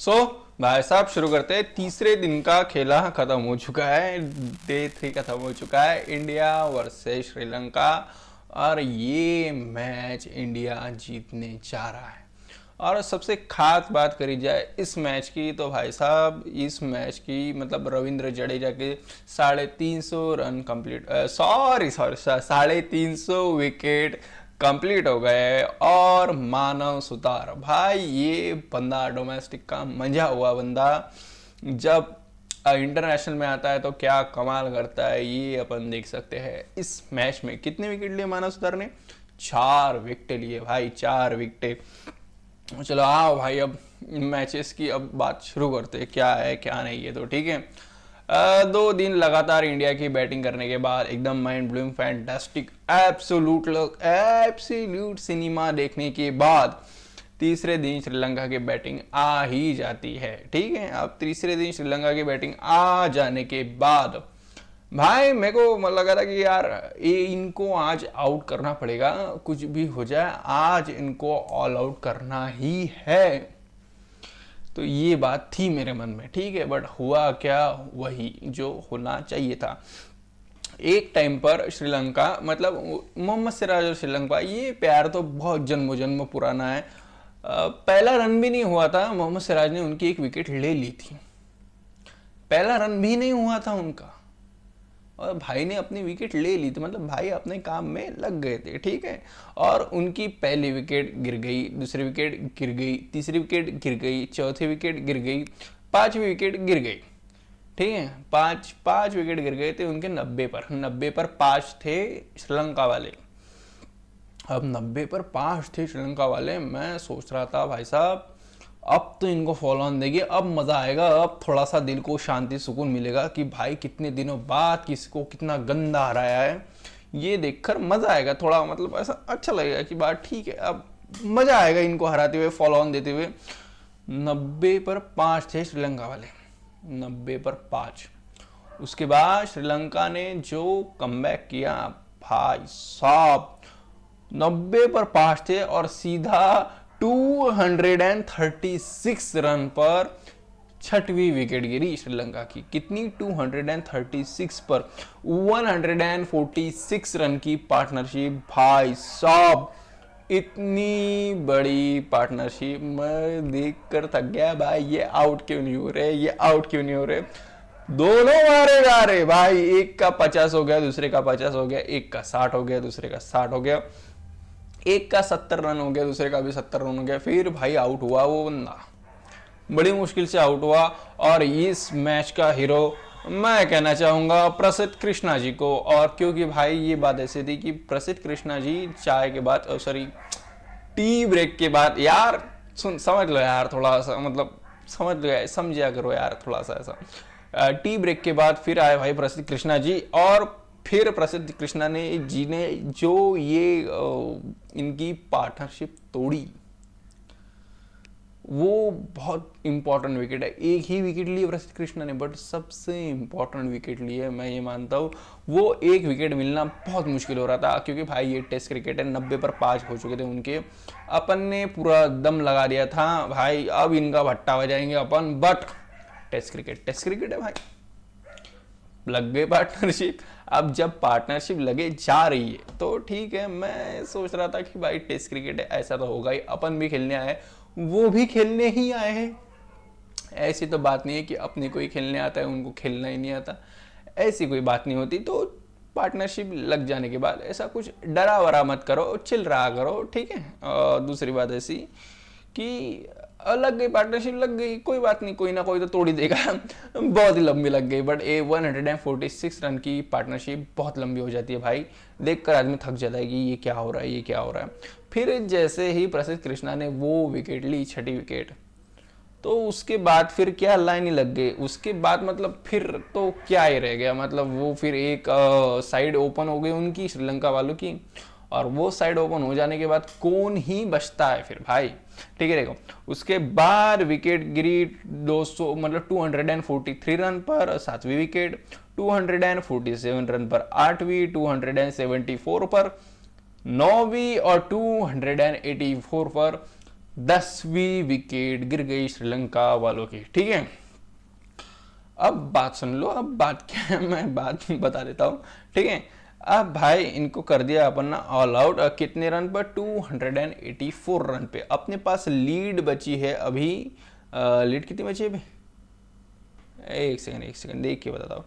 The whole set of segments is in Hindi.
सो भाई साहब शुरू करते हैं। तीसरे दिन का खेला खत्म हो चुका है, डे 3 खत्म हो चुका है। इंडिया वर्सेस श्रीलंका, और ये मैच इंडिया जीतने जा रहा है। और सबसे खास बात करी जाए इस मैच की, तो भाई साहब इस मैच की मतलब रविंद्र जडेजा के 350 run complete, sorry sorry 350 wicket complete हो गए। और मानव सुतार भाई, ये बंदा डोमेस्टिक का मंझा हुआ बंदा जब इंटरनेशनल में आता है तो क्या कमाल करता है, ये अपन देख सकते हैं। इस मैच में कितने विकेट लिए मानव सुतार ने? 4 विकेट लिए भाई, 4 विकेट। चलो आओ भाई, अब मैचेस की अब बात शुरू करते हैं, क्या है क्या नहीं है। तो ठीक है, 2 दिन लगातार इंडिया की बैटिंग करने के बाद एकदम mind blowing fantastic absolute cinema देखने के बाद तीसरे दिन श्रीलंका की बैटिंग आ ही जाती है। ठीक है, अब तीसरे दिन श्रीलंका की बैटिंग आ जाने के बाद भाई मेरे को लगा था कि यार ये इनको आज आउट करना पड़ेगा, कुछ भी हो जाए आज इनको ऑल आउट करना ही है। तो ये बात थी मेरे मन में, ठीक है। बट हुआ क्या, वही जो होना चाहिए था। एक टाइम पर श्रीलंका मतलब मोहम्मद सिराज और श्रीलंका, ये प्यार तो बहुत जन्मों जन्म पुराना है। पहला रन भी नहीं हुआ था, मोहम्मद सिराज ने उनकी एक विकेट ले ली थी। पहला रन भी नहीं हुआ था उनका, और भाई ने अपनी विकेट ले ली थी, मतलब भाई अपने काम में लग गए थे। ठीक है, और उनकी पहली विकेट गिर गई, दूसरी विकेट गिर गई, तीसरी विकेट गिर गई, चौथी विकेट गिर गई, पांचवी विकेट गिर गई। ठीक है, पांच विकेट गिर गए थे उनके 90 पर 5 थे श्रीलंका वाले। अब 90 पर 5 थे श्रीलंका वाले। मैं सोच रहा था भाई साहब अब तो इनको फॉलो ऑन देंगे, अब मजा आएगा, अब थोड़ा सा दिल को शांति सुकून मिलेगा कि भाई कितने दिनों बाद किसको कितना गंदा हराया है, ये देखकर मजा आएगा थोड़ा, मतलब ऐसा अच्छा लगेगा कि बात ठीक है, अब मजा आएगा इनको हराते हुए, फॉलो ऑन देते हुए। 90 पर 5 थे श्रीलंका वाले, 90 पर 5। उसके बाद श्रीलंका ने जो कमबैक किया भाई साहब, 90 पर 5 थे और सीधा 236 रन पर छठवीं विकेट गिरी श्रीलंका की। कितनी? 236 पर 146 रन की पार्टनरशिप। भाई साहब इतनी बड़ी पार्टनरशिप मैं देखकर थक गया भाई। ये आउट क्यों नहीं हो रहे, ये आउट क्यों नहीं हो रहे, दोनों मारे जा रहे भाई। एक का 50 हो गया, दूसरे का 50 हो गया, एक का 60 हो गया, दूसरे का 60 हो गया, एक का 70 रन हो गया, दूसरे का भी 70 रन हो गया। फिर भाई आउट हुआ वो बंदा, बड़ी मुश्किल से आउट हुआ। और इस मैच का हीरो मैं कहना चाहूंगा प्रसिद्ध कृष्णा जी को। और क्योंकि भाई ये बात ऐसी थी कि प्रसिद्ध कृष्णा जी चाय के बाद, सॉरी टी ब्रेक के बाद, यार समझ लो यार थोड़ा सा, मतलब समझ लो, समझा करो यार थोड़ा सा ऐसा। टी ब्रेक के बाद फिर आए भाई प्रसिद्ध कृष्णा जी, और फिर प्रसिद्ध कृष्णा ने जी ने जो ये इनकी पार्टनरशिप तोड़ी, वो बहुत इंपॉर्टेंट विकेट है। एक ही विकेट ली प्रसिद्ध कृष्णा ने, बट सबसे इंपॉर्टेंट विकेट ली है, मैं ये मानता हूँ। वो एक विकेट मिलना बहुत मुश्किल हो रहा था, क्योंकि भाई ये टेस्ट क्रिकेट है, 90 पर 5 हो चुके थे उनके। अपन ने पूरा दम लगा दिया था भाई, अब इनका भट्टा बजाएंगे अपन। बट टेस्ट क्रिकेट है भाई, लग गए पार्टनरशिप। अब जब पार्टनरशिप लगे जा रही है तो ठीक है, मैं सोच रहा था कि भाई टेस्ट क्रिकेट है, ऐसा तो होगा ही, अपन भी खेलने आए, वो भी खेलने ही आए हैं। ऐसी तो बात नहीं है कि अपने कोई खेलने आता है उनको खेलना ही नहीं आता, ऐसी कोई बात नहीं होती। तो पार्टनरशिप लग जाने के बाद ऐसा कुछ डरा वरा मत करो, चिल रहा करो, ठीक है। और दूसरी बात ऐसी कि लग गई पार्टनरशिप, लग गई, कोई बात नहीं, कोई ना कोई तो तोड़ ही देगा। बहुत ही लंबी लग गई, बट 146 रन की पार्टनरशिप बहुत लंबी हो जाती है भाई, देखकर आदमी थक जाता है कि ये क्या हो रहा है, ये क्या हो रहा है। फिर जैसे ही प्रसिद्ध कृष्णा ने वो विकेट ली, छठी विकेट, तो उसके बाद फिर क्या लाइन ही लग गई। उसके बाद मतलब फिर तो क्या ही रह गया, मतलब वो फिर एक साइड ओपन हो गई उनकी, श्रीलंका वालों की। और वो साइड ओपन हो जाने के बाद कौन ही बचता है फिर भाई, ठीक है। देखो उसके बाद विकेट गिरी 200 मतलब 243 रन पर 7वीं विकेट, 247 रन पर 8वीं, 274 पर 9वीं और 284 पर 10वीं विकेट गिर गई श्रीलंका वालों की। ठीक है, अब बात सुन लो। अब बात क्या है, मैं बात बता देता हूँ। ठीक है, अब भाई इनको कर दिया अपन ना ऑल आउट। कितने रन पर? 284 रन पे। अपने पास लीड बची है अभी। लीड कितनी बची है अभी? एक सेकंड देख के बताता हूँ।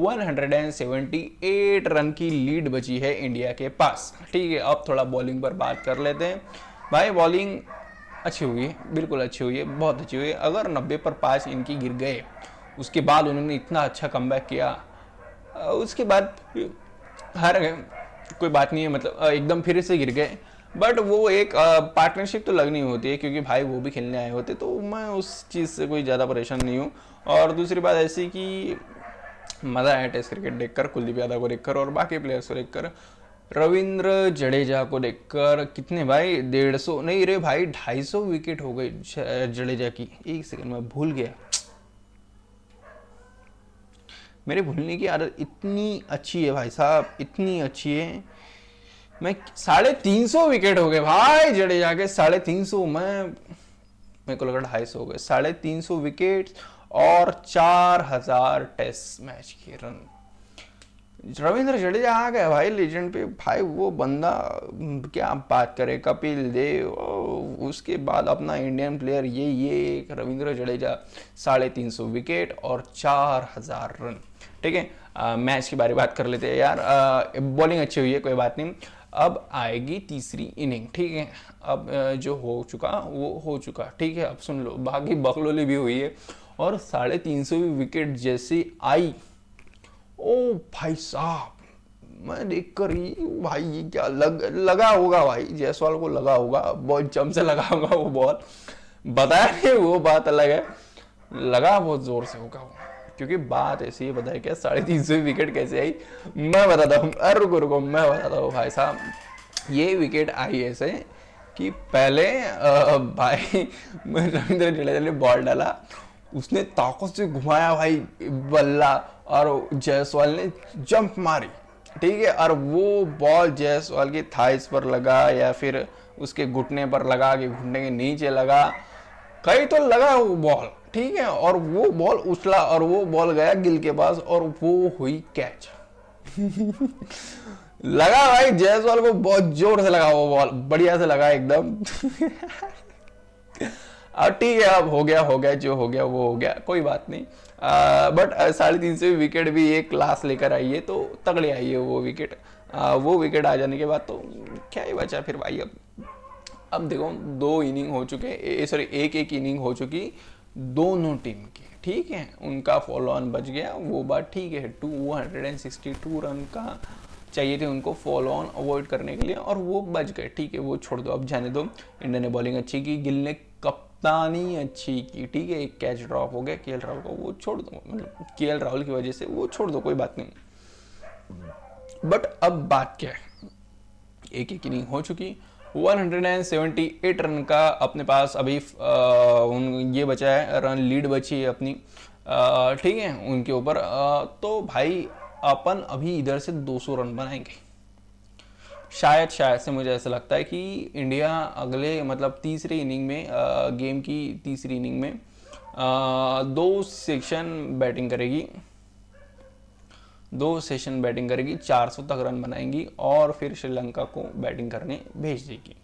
178 रन की लीड बची है इंडिया के पास। ठीक है, अब थोड़ा बॉलिंग पर बात कर लेते हैं। भाई बॉलिंग अच्छी हुई है, बिल्कुल अच्छी हुई है, बहुत अच्छी हुई है। अगर 90 पर 5 इनकी गिर गए, उसके बाद उन्होंने इतना अच्छा कमबैक किया, उसके बाद हार गए, कोई बात नहीं है, मतलब एकदम फिर से गिर गए। बट वो एक पार्टनरशिप तो लगनी होती है, क्योंकि भाई वो भी खेलने आए होते, तो मैं उस चीज़ से कोई ज़्यादा परेशान नहीं हूँ। और दूसरी बात ऐसी कि मज़ा आया टेस्ट क्रिकेट देखकर, कुलदीप यादव को देखकर और बाकी प्लेयर्स को देखकर। रविंद्र जडेजा को देखकर कितने भाई, 150 नहीं रे भाई, 250 विकेट हो गई जडेजा की। एक सेकंड में भूल गया, मेरे भूलने की आदत इतनी अच्छी है भाई साहब, इतनी अच्छी है। मैं 350 विकेट हो गए भाई जडेजा के, 350। मेरे को लगा 250 हो गए। 350 विकेट और 4000 टेस्ट मैच के रन। रविंद्र जडेजा आ गया भाई लेजेंड पे। भाई वो बंदा क्या बात करे, कपिल देव, उसके बाद अपना इंडियन प्लेयर ये रविंद्र जडेजा। 350 विकेट और 4000 रन। ठीक है, मैच के बारे में बात कर लेते हैं यार। बॉलिंग अच्छी हुई है, कोई बात नहीं। अब आएगी तीसरी इनिंग। ठीक है, अब जो हो चुका वो हो चुका। ठीक है, अब सुन लो, बाकी बकलोली भी हुई है। और 350 विकेट जैसी आई, ओ भाई साहब, मैं देखकर ही भाई ये क्या लगा होगा भाई, जायसवाल को लगा होगा, बहुत जम से लगा होगा वो बॉल, बताया नहीं, वो बात अलग है, लगा बहुत जोर से होगा वो। क्योंकि बात ऐसी है, बताया क्या 350 विकेट कैसे आई, मैं बताता हूँ। अरे रुको रुको, मैं बताता हूँ भाई साहब। ये विकेट आई ऐसे कि पहले भाई रविंद्र जडेजा ने बॉल डाला, उसने ताकत से घुमाया भाई बल्ला, और जायसवाल ने जंप मारी। ठीक है, और वो बॉल जायसवाल की थाइस पर लगा या फिर उसके घुटने पर लगा कि घुटने के नीचे लगा, कहीं तो लगा वो बॉल। ठीक है, और वो बॉल उछला और वो बॉल गया गिल के पास और वो हुई कैच। लगा भाई जायसवाल को बहुत जोर से लगा वो बॉल, बढ़िया से लगा एकदम। अब ठीक है, अब हो गया जो हो गया वो हो गया, कोई बात नहीं। बट 350 विकेट भी एक क्लास लेकर आई है, तो तगड़ी आई है वो विकेट। वो विकेट आ जाने के बाद तो क्या ही बचा फिर भाई। अब देखो 2 इनिंग हो चुके, सॉरी एक इनिंग हो चुकी दोनों टीम की। ठीक है, उनका फॉलो ऑन बच गया, वो बात ठीक है। 262 रन का चाहिए थे उनको फॉलो ऑन अवॉइड करने के लिए, और वो बच गए। ठीक है, वो छोड़ दो, अब जाने दो। इंडिया ने बॉलिंग अच्छी की, गिल ने कप्तानी अच्छी की। ठीक है, एक कैच ड्रॉप हो गया केएल राहुल को, वो छोड़ दो, मतलब केएल राहुल की वजह से वो छोड़ दो, कोई बात नहीं। बट अब बात क्या है, एक इनिंग हो चुकी, 178 रन का अपने पास अभी ये बचा है, रन लीड बची है अपनी। ठीक है, उनके ऊपर। तो भाई अपन अभी इधर से 200 रन बनाएंगे शायद से। मुझे ऐसा लगता है कि इंडिया अगले मतलब तीसरी इनिंग में, गेम की तीसरी इनिंग में 2 सेशन बैटिंग करेगी, 2 सेशन बैटिंग करेगी, 400 तक रन बनाएंगी और फिर श्रीलंका को बैटिंग करने भेज देगी।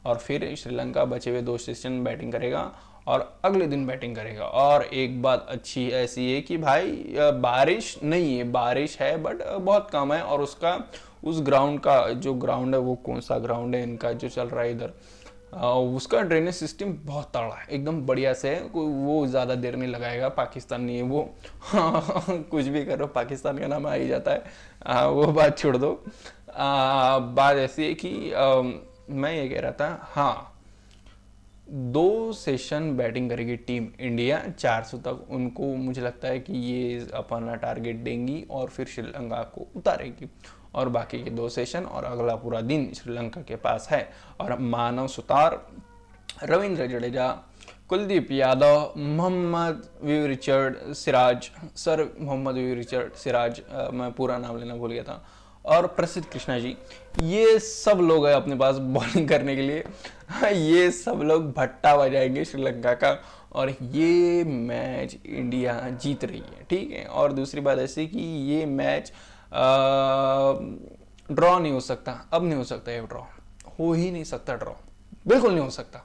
और फिर श्रीलंका बचे हुए 2 सेशन बैटिंग करेगा और अगले दिन बैटिंग करेगा। और एक बात अच्छी ऐसी है कि भाई बारिश नहीं है, बारिश है बट बहुत कम है, और उसका उस ग्राउंड का जो ग्राउंड है, वो कौन सा ग्राउंड है इनका जो चल रहा है इधर, उसका ड्रेनेज सिस्टम बहुत तगड़ा है, एकदम बढ़िया से है। कोई वो ज़्यादा देर नहीं लगाएगा, पाकिस्तान नहीं है वो। कुछ भी करो पाकिस्तान का नाम आ ही जाता है। वो बात छोड़ दो। बात ऐसी है कि मैं ये कह रहा था, हाँ 2 सेशन बैटिंग करेगी टीम इंडिया, 400 तक उनको मुझे लगता है कि ये अपना टारगेट देंगी और फिर श्रीलंका को उतारेगी। और बाकी के 2 सेशन और अगला पूरा दिन श्रीलंका के पास है। और Manav Suthar, Ravindra Jadeja, Kuldeep Yadav, Mohammed V Richard Siraj, sir Mohammed V Richard Siraj, मैं पूरा नाम लेना भूल गया था, और प्रसिद्ध कृष्णा जी, ये सब लोग हैं अपने पास बॉलिंग करने के लिए। ये सब लोग भट्टा बजाएंगे श्रीलंका का, और ये मैच इंडिया जीत रही है, ठीक है। और दूसरी बात ऐसी कि ये मैच ड्रॉ नहीं हो सकता, अब नहीं हो सकता, ये ड्रॉ हो ही नहीं सकता, ड्रॉ बिल्कुल नहीं हो सकता।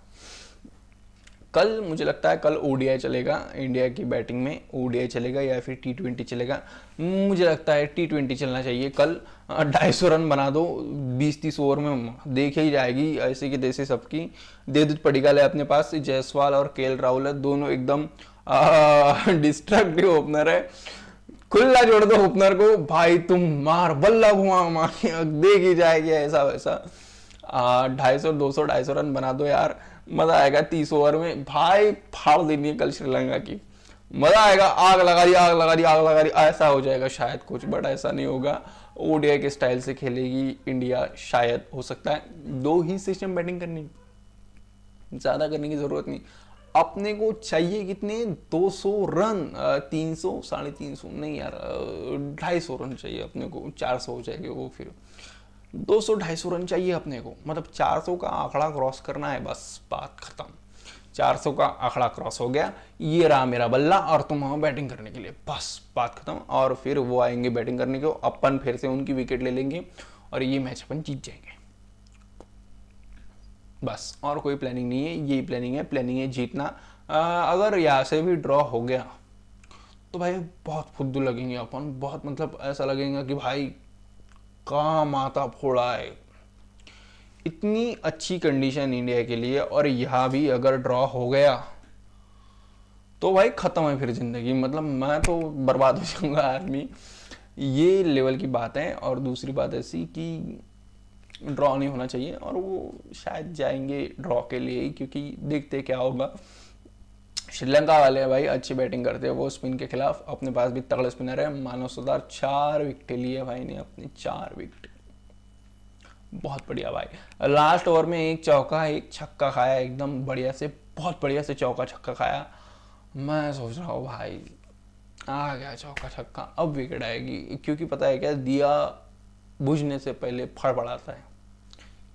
कल मुझे लगता है कल ओडीआई चलेगा इंडिया की बैटिंग में, ओडीआई चलेगा या फिर टी20 चलेगा। मुझे लगता है टी20 चलना चाहिए कल। 250 रन बना दो 20-30 ओवर में, देख ही जाएगी ऐसे की तैसे सबकी। देवदत्त पडिक्कल है अपने पास, जायसवाल और केएल राहुल है, दोनों एकदम डिस्ट्रक्टिव ओपनर है। खुला जोड़ दो ओपनर को भाई, तुम मार बल्ला घुमा मार, देख ही जाएगी ऐसा वैसा। 250 रन बना दो यार, मजा आएगा 30 ओवर में भाई, फाड़ देनी है कल श्रीलंका की, मजा आएगा। आग लगा दी, आग लगा दी, आग लगा दी, ऐसा हो जाएगा शायद कुछ, बट ऐसा नहीं होगा। ओडीआई के स्टाइल से खेलेगी इंडिया, शायद हो सकता है 2 ही सिस्टम बैटिंग करनी, ज्यादा करने की जरूरत नहीं। अपने को चाहिए कितने, 200 रन, 300 350 नहीं यार, 250 रन चाहिए अपने को, 400 हो जाएंगे वो फिर। 200-250 रन चाहिए अपने को, मतलब 400 का आंकड़ा क्रॉस करना है, बस बात खत्म। 400 का आंकड़ा क्रॉस हो गया, ये रहा मेरा बल्ला और तुम आओ बैटिंग करने के लिए, बस बात खत्म। और फिर वो आएंगे बैटिंग करने को, अपन फिर से उनकी विकेट ले लेंगे और ये मैच अपन जीत जाएंगे, बस। और कोई प्लानिंग नहीं है, यही प्लानिंग है जीतना। अगर यहाँ से भी ड्रॉ हो गया तो भाई बहुत फुद्दू लगेंगे अपन, बहुत मतलब ऐसा लगेगा कि भाई कहाँ माथा फोड़ा है। इतनी अच्छी कंडीशन इंडिया के लिए, और यहाँ भी अगर ड्रॉ हो गया तो भाई खत्म है फिर जिंदगी, मतलब मैं तो बर्बाद हो जाऊंगा आदमी, ये लेवल की बात है। और दूसरी बात ऐसी कि ड्रॉ नहीं होना चाहिए, और वो शायद जाएंगे ड्रॉ के लिए ही, क्योंकि देखते क्या होगा। श्रीलंका वाले भाई अच्छी बैटिंग करते हैं वो स्पिन के खिलाफ, अपने पास भी तगड़े स्पिनर है। मानव सुधार 4 विकेट लिए भाई ने अपने, 4 विकेट, बहुत बढ़िया भाई। लास्ट ओवर में 1 चौका 1 छक्का खाया, एकदम बढ़िया से, बहुत बढ़िया से चौका छक्का खाया। मैं सोच रहा हूँ भाई आ गया चौका छक्का, अब विकेट आएगी, क्योंकि पता है क्या, दिया बुझने से पहले फड़फड़ाता है,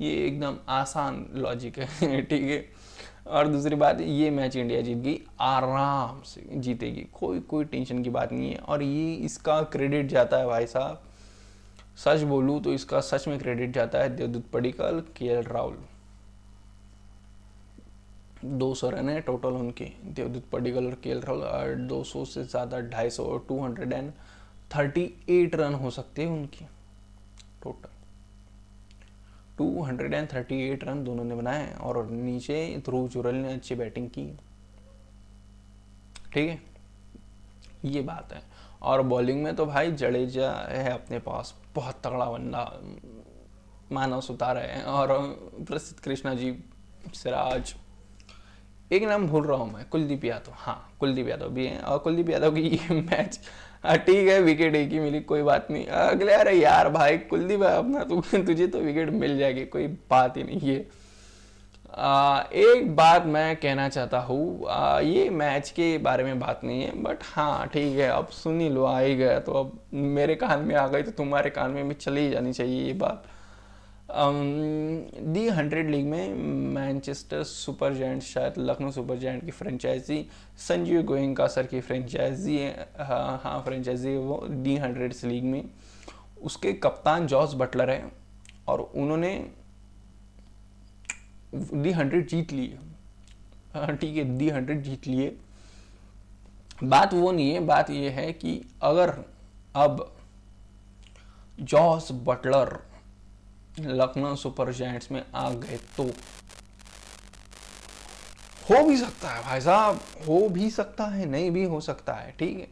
ये एकदम आसान लॉजिक है। ठीक है। और दूसरी बात, ये मैच इंडिया जीत गई, आराम से जीतेगी, कोई टेंशन की बात नहीं है। और ये इसका क्रेडिट जाता है भाई साहब, सच बोलूं तो इसका सच में क्रेडिट जाता है देवदत्त पडिक्कल, केएल राहुल। 200 रन है टोटल उनके, देवदत्त पडिक्कल और केएल राहुल, और 200 से ज़्यादा 250 और 238 रन हो सकते हैं उनकी टोटल। 238 रन दोनों ने बनाए, और नीचे ध्रुव जुरैल ने अच्छी बैटिंग की, ठीक है, ये बात है। और बॉलिंग में तो भाई जडेजा है अपने पास, बहुत तगड़ा बंदा, मानव सुतार है, और प्रसिद्ध कृष्णा जी, सिराज, एक नाम भूल रहा हूँ मैं, कुलदीप यादव, हाँ कुलदीप यादव भी हैं। और कुलदीप यादव की ये मैच ठीक है, विकेट एक ही मिली, कोई बात नहीं। अगले अरे यार भाई कुलदीप अपना तुझे तो विकेट मिल जाएगी, कोई बात ही नहीं है। एक बात मैं कहना चाहता हूँ, ये मैच के बारे में बात नहीं है, बट हाँ ठीक है, अब सुन ही लो, आ ही गया तो अब मेरे कान में आ गई तो तुम्हारे कान में भी चली जानी चाहिए ये बात। दी 100 लीग में मैनचेस्टर सुपर जायंट, शायद लखनऊ सुपर जायंट की फ्रेंचाइजी, संजीव गोयनका सर की फ्रेंचाइजी है, हाँ फ्रेंचाइजी है वो दी 100 लीग में। उसके कप्तान जॉस बटलर है, और उन्होंने दी 100 जीत ली है, ठीक है, दी 100 जीत लिए। बात वो नहीं है, बात ये है कि अगर अब Jos Buttler Lucknow Super Giants में आ गए तो हो भी सकता है भाई साहब, हो भी सकता है, नहीं भी हो सकता है, ठीक है।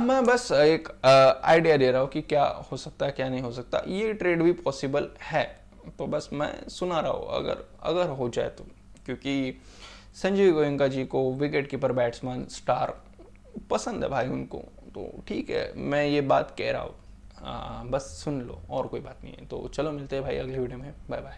मैं बस एक आइडिया दे रहा हूँ कि क्या हो सकता है क्या नहीं हो सकता, ये ट्रेड भी पॉसिबल है, तो बस मैं सुना रहा हूँ अगर हो जाए तो। क्योंकि संजीव गोयनका जी को विकेट कीपर बैट्समैन स्टार पसंद है भाई उनको, तो ठीक है, मैं ये बात कह रहा हूँ, बस सुन लो, और कोई बात नहीं है। तो चलो मिलते हैं भाई अगले वीडियो में, बाय बाय।